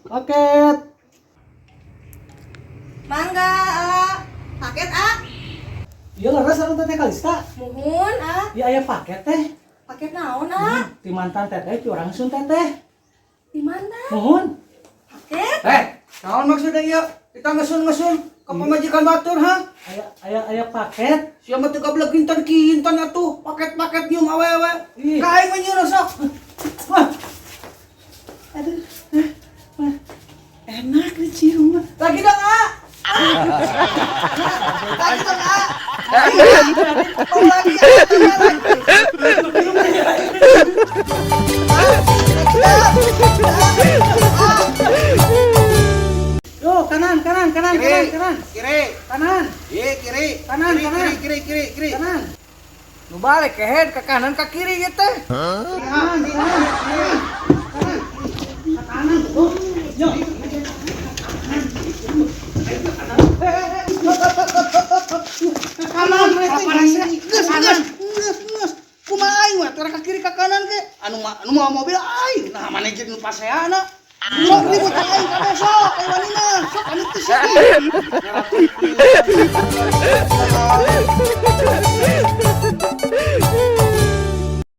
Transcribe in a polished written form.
Paket. Mangga, paket Iya leres anu teh Kalista. muhun Iya aya paket teh. paket naon Ti mantan teteh curang sun teteh. di mana? Mohon. Paket? Naon maksudnya ieu? Kita ngesun-ngesun ke pamajikan batur ha? Aya paket. Sia mah teu gablek kinten atuh, paket-paket nyium awewe. Ih. Ka aing mah nyieun sok. Wah. Aduh. Enak dicium mah. Lagi dong, Lagi dong, Lagi. Yo, kanan. Kiri. Kanan. Kiri. Kanan. Kiri. Kanan. Nu balik ke head ke kanan ke kiri gitu teh. Kanan. Tuh. Yo. Kanan, geus. Kumaha aing mah tara ka kiri ka kanan ke? Anu mau mobil aing. Nah, manajer nu paseana. Sok ribut aing ka besok, aing wanina. Sok anu teh sih.